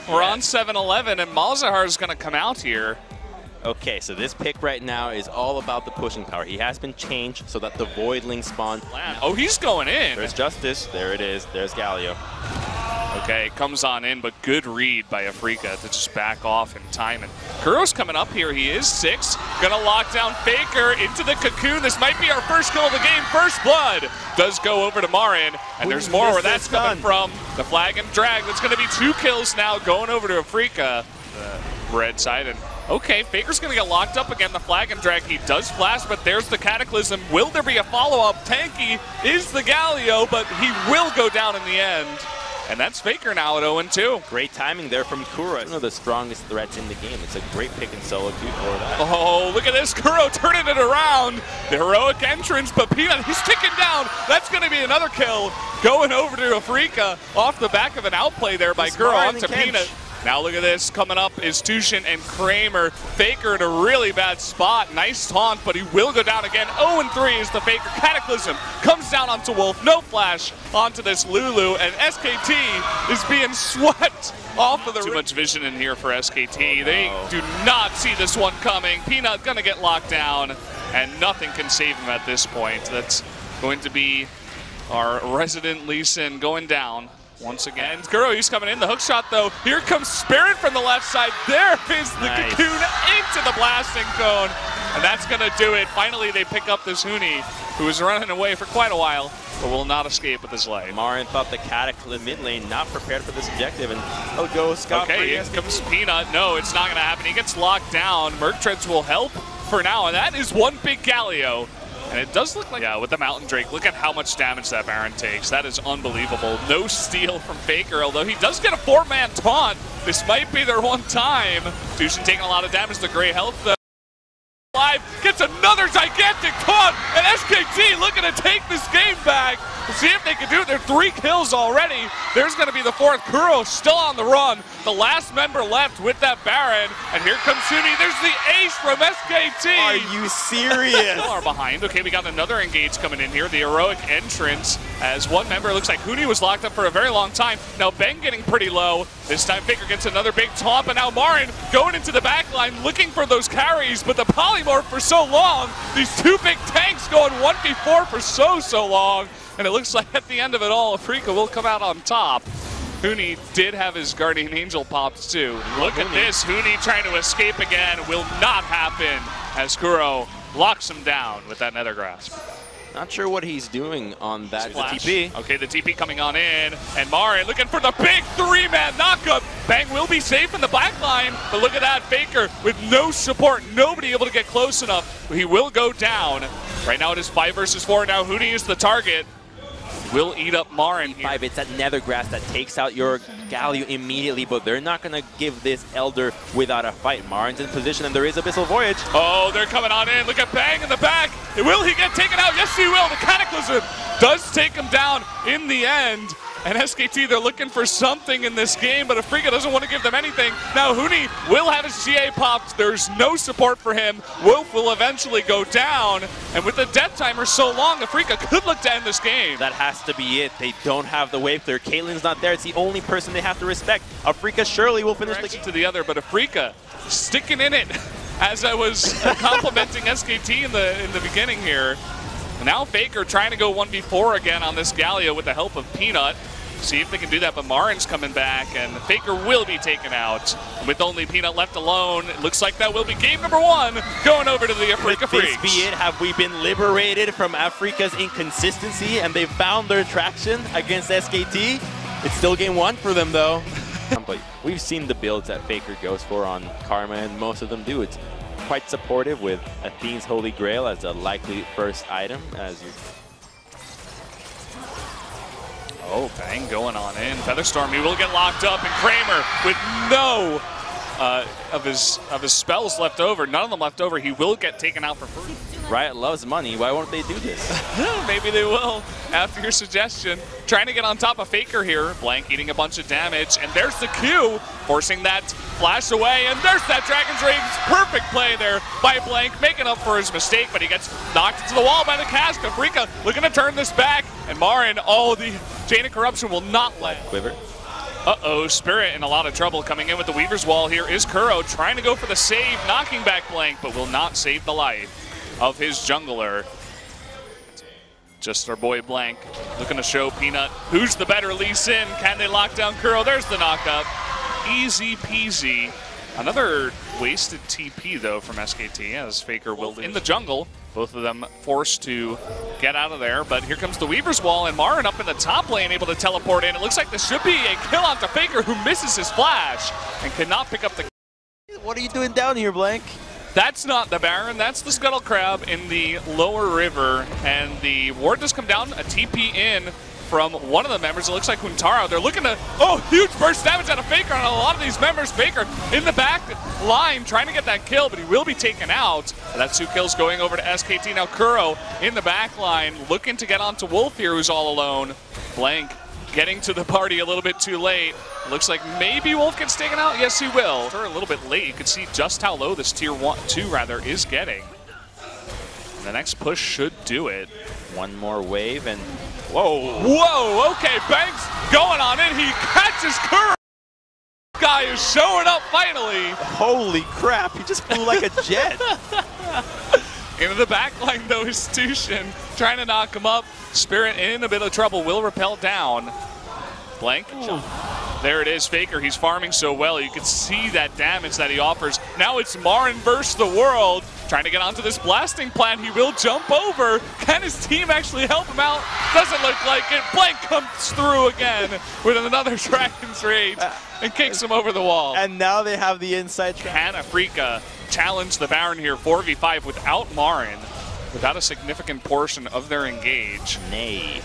We're on 7-11, and Malzahar is going to come out here. Okay, so this pick right now is all about the pushing power. He has been changed so that the Voidling spawn. Oh, he's going in. There's Justice. There it is. There's Galio. Okay, comes on in, but good read by Afreeca to just back off in time. And Kuro's coming up here. He is 6. Gonna lock down Faker into the cocoon. This might be our first kill of the game. First blood does go over to Marin. And there's more where that's coming from. The flag and drag. That's gonna be 2 kills now going over to Afreeca, the red side. And okay, Faker's gonna get locked up again. The flag and drag. He does flash, but there's the Cataclysm. Will there be a follow-up? Tanky is the Galio, but he will go down in the end. And that's Faker now at 0-2. Great timing there from Kuro. One of the strongest threats in the game. It's a great pick and solo too for that. Oh, look at this. Kuro turning it around. The heroic entrance, but Peanut, he's ticking down. That's going to be another kill. Going over to Afreeca off the back of an outplay there by Kuro onto Peanut. Now look at this. Coming up is Tushin and Kramer. Faker in a really bad spot. Nice taunt, but he will go down again. 0-3 is the Faker. Cataclysm comes down onto Wolf. No flash onto this Lulu, and SKT is being swept off of the Too much vision in here for SKT. They do not see this one coming. Peanut gonna get locked down, and nothing can save him at this point. That's going to be our resident Lee Sin going down. Once again, Kuro, he's coming in. The hook shot, though. Here comes Spirit from the left side. There is the cocoon into the blasting cone. And that's going to do it. Finally, they pick up this Huni, who was running away for quite a while, but will not escape with his life. Marin thought the Cataclysm mid lane not prepared for this objective, and he'll go scot-free. Okay, here comes Peanut. No, it's not going to happen. He gets locked down. Merctreads will help for now, and that is one big Galio. And it does look like, yeah, with the Mountain Drake, look at how much damage that Baron takes. That is unbelievable. No steal from Faker, although he does get a 4-man taunt. This might be their one time. Tushin taking a lot of damage. The gray health, though. Live gets another gigantic taunt, and SKT looking to take this game back. See if they can do it. They're 3 kills already. There's going to be the 4th. Kuro still on the run. The last member left with that Baron. And here comes Huni. There's the ace from SKT. Are you serious? Are behind. Okay, we got another engage coming in here. The heroic entrance as one member. Looks like Huni was locked up for a very long time. Now Ben getting pretty low. This time Faker gets another big taunt. But now Marin going into the back line looking for those carries. But the polymorph for so long. These 2 big tanks going 1v4 for so long. And it looks like at the end of it all, Afreeca will come out on top. Huni did have his Guardian Angel popped too. Look at this, Huni trying to escape again. Will not happen as Kuro locks him down with that Nether Grasp. Not sure what he's doing on that. The TP. Okay, the TP coming on in. And Marin looking for the big 3-man knockup. Bang will be safe in the back line. But look at that, Faker with no support. Nobody able to get close enough. He will go down. Right now it is 5 versus 4. Now Huni is the target. Will eat up Marin here. It's that Nether Grass that takes out your Galio immediately, but they're not going to give this Elder without a fight. Marin's in position, and there is Abyssal Voyage. Oh, they're coming on in. Look at Bang in the back. Will he get taken out? Yes, he will. The Cataclysm does take him down in the end. And SKT, they're looking for something in this game, but Afreeca doesn't want to give them anything. Now Huni will have his GA popped. There's no support for him. Wolf will eventually go down. And with the death timer so long, Afreeca could look to end this game. That has to be it. They don't have the wave clear. Caitlyn's not there. It's the only person they have to respect. Afreeca surely will finish the game. To the other, but Afreeca sticking in it as I was complimenting SKT in the beginning here. Now Faker trying to go 1v4 again on this Galio with the help of Peanut. See if they can do that, but Marin's coming back, and Faker will be taken out. With only Peanut left alone, it looks like that will be game number 1, going over to the Afreeca Freaks. Could this be it? Have we been liberated from Afreeca's inconsistency, and they've found their traction against SKT? It's still game 1 for them, though. But we've seen the builds that Faker goes for on Karma, and most of them do. It's quite supportive with Athene's Holy Grail as a likely first item. As you Oh, Bang going on in. Featherstorm, he will get locked up, and Kramer with no of his spells left over, none of them left over. He will get taken out for free. Riot loves money. Why won't they do this? Maybe they will after your suggestion. Trying to get on top of Faker here. Blank eating a bunch of damage, and there's the Q, forcing that flash away, and there's that Dragon's Rage. Perfect play there by Blank, making up for his mistake, but he gets knocked into the wall by the cast. Afreeca looking to turn this back, and Marin, oh, the Chain of Corruption will not let. Quiver. Uh-oh, Spirit in a lot of trouble coming in with the Weaver's Wall. Here is Kuro trying to go for the save, knocking back Blank, but will not save the life of his jungler. Just our boy Blank looking to show Peanut who's the better Lee Sin. Can they lock down Kuro? There's the knockup. Easy peasy. Another wasted TP though from SKT as Faker will in the jungle. Both of them forced to get out of there, but here comes the Weaver's Wall and Marin up in the top lane able to teleport in. It looks like this should be a kill onto Faker who misses his flash and cannot pick up the... What are you doing down here, Blank? That's not the Baron, that's the Scuttle Crab in the lower river, and the ward does come down, a TP in from one of the members. It looks like Huntara. They're looking to, oh, huge burst damage out of Faker on a lot of these members. Faker in the back line trying to get that kill, but he will be taken out. That's 2 kills going over to SKT. Now Kuro in the back line looking to get onto Wolf here, who's all alone. Blank getting to the party a little bit too late. Looks like maybe Wolf gets taken out. Yes, he will. A little bit late. You can see just how low this tier 2 is getting. And the next push should do it. One more wave and whoa. Whoa, okay, Banks going on it. He catches Kuro. Guy is showing up finally. Holy crap, he just flew like a jet. Into the back line though is Tushin trying to knock him up. Spirit in a bit of trouble, will rappel down. Blank. Ooh. There it is, Faker. He's farming so well. You can see that damage that he offers. Now it's Marin versus the world. Trying to get onto this blasting plan. He will jump over. Can his team actually help him out? Doesn't look like it. Blank comes through again with another Dragon's Rage and kicks him over the wall. And now they have the inside track. Can Afrika challenge the Baron here 4v5 without Marin, without a significant portion of their engage? Nay.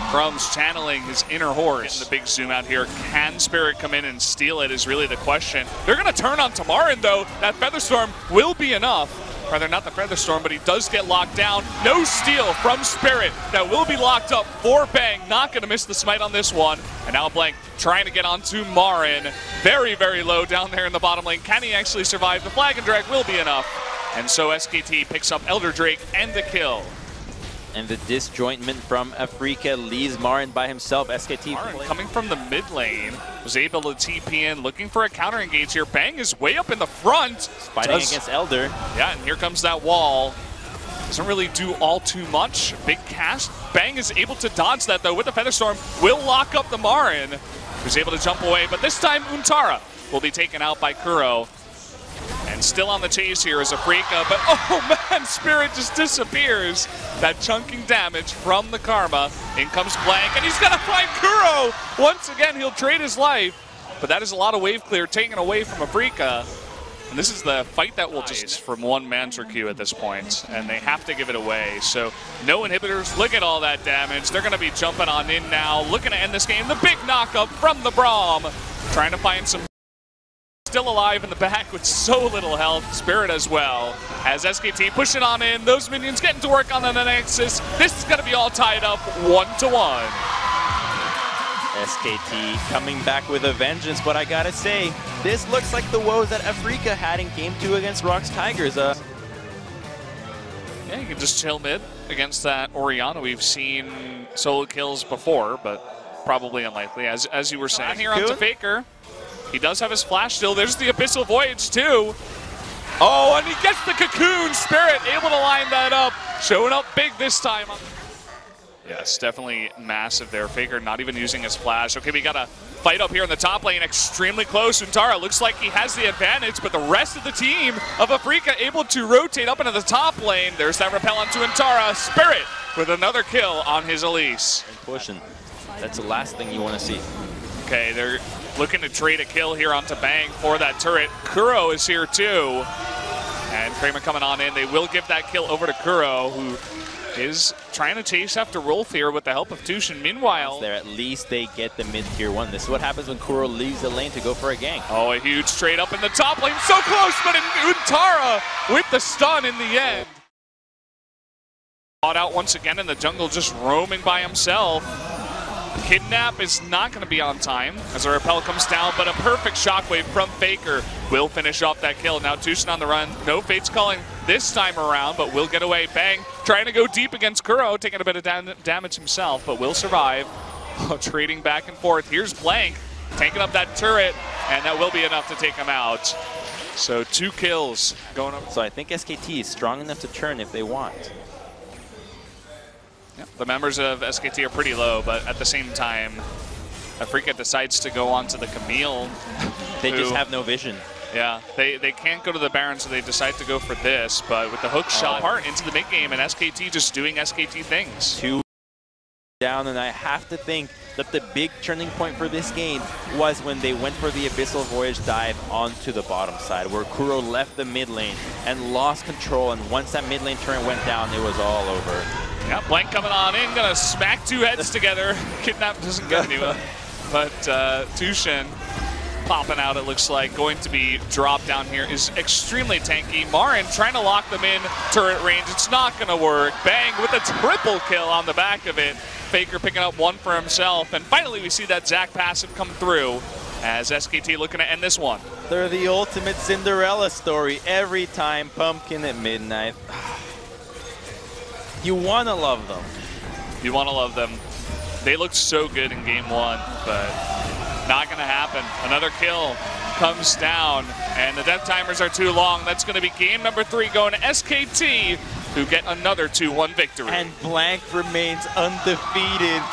Crumbs channeling his inner horse. Getting the big zoom out here. Can Spirit come in and steal it is really the question. They're going to turn on Marin though. That Featherstorm will be enough. Rather not the Featherstorm, but he does get locked down. No steal from Spirit. That will be locked up for Bang. Not going to miss the smite on this one. And now Blank trying to get onto Marin. Very, very low down there in the bottom lane. Can he actually survive? The Flag and Drag will be enough. And so SKT picks up Elder Drake and the kill. And the disjointment from Afrika leaves Marin by himself. SKT Marin coming from the mid lane was able to TP in, looking for a counter engage here. Bang is way up in the front. Fighting against Elder. Yeah, and here comes that wall. Doesn't really do all too much. Big cast. Bang is able to dodge that though with the Featherstorm. Will lock up the Marin, who's able to jump away. But this time Huntara will be taken out by Kuro. And still on the chase here is Afrika, but oh man, Spirit just disappears. That chunking damage from the Karma. In comes Blank, and he's gonna find Kuro! Once again, he'll trade his life, but that is a lot of wave clear taken away from Afrika. And this is the fight that will just from one Mantra Q at this point, and they have to give it away. So no inhibitors, look at all that damage. They're gonna be jumping on in now, looking to end this game. The big knockup from the Braum, trying to find some still alive in the back with so little health. Spirit as well. As SKT pushing on in, those minions getting to work on the Nexus. This is going to be all tied up 1-1. SKT coming back with a vengeance, but I gotta say, this looks like the woes that Afrika had in Game 2 against Rocks Tigers. Yeah, you can just chill mid against that Orianna. We've seen solo kills before, but probably unlikely, as you were saying. Here onto Faker. He does have his flash still. There's the Abyssal Voyage too. Oh, and he gets the Cocoon. Spirit able to line that up. Showing up big this time. Yes, definitely massive there. Faker not even using his flash. Okay, we got a fight up here in the top lane. Extremely close. Huntara looks like he has the advantage, but the rest of the team of Afrika able to rotate up into the top lane. There's that repel onto Huntara. Spirit with another kill on his Elise. And pushing. That's the last thing you want to see. Okay, they're looking to trade a kill here onto Bang for that turret. Kuro is here too. And Kramer coming on in. They will give that kill over to Kuro, who is trying to chase after Rolf here with the help of Tushin. Meanwhile, there at least they get the mid-tier 1. This is what happens when Kuro leaves the lane to go for a gank. Oh, a huge trade up in the top lane. So close, but Huntara with the stun in the end. Caught out once again in the jungle, just roaming by himself. Kidnap is not going to be on time as a repel comes down, but a perfect shockwave from Faker will finish off that kill. Now Tushin on the run. No Fate's calling this time around, but will get away. Bang trying to go deep against Kuro, taking a bit of damage himself, but will survive. trading back and forth. Here's Blank taking up that turret, and that will be enough to take him out. So 2 kills going up. So I think SKT is strong enough to turn if they want. Yeah, the members of SKT are pretty low, but at the same time, Afreeca decides to go on to the Camille. They just have no vision. Yeah, they can't go to the Baron, so they decide to go for this, but with the hook shot part into the mid game and SKT just doing SKT things. 2 down, and I have to think that the big turning point for this game was when they went for the Abyssal Voyage dive onto the bottom side, where Kuro left the mid lane and lost control, and once that mid lane turret went down, it was all over. Yeah, Blank coming on in, gonna smack 2 heads together. Kidnap doesn't get anyone, but Tushin popping out, it looks like. Going to be dropped down here is extremely tanky. Marin trying to lock them in turret range. It's not going to work. Bang with a triple kill on the back of it. Faker picking up 1 for himself. And finally we see that Zac passive come through as SKT looking to end this one. They're the ultimate Cinderella story every time. Pumpkin at midnight. You want to love them. You want to love them. They looked so good in game 1, but not going to happen. Another kill comes down, and the death timers are too long. That's going to be game number 3 going to SKT, who get another 2-1 victory. And Blank remains undefeated.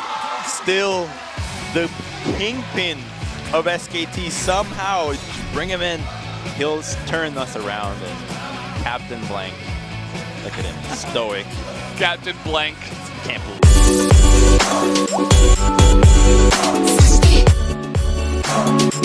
Still the kingpin of SKT. Somehow, bring him in. He'll turn us around. And Captain Blank, look at him, stoic. Captain Blank. Can't believe it.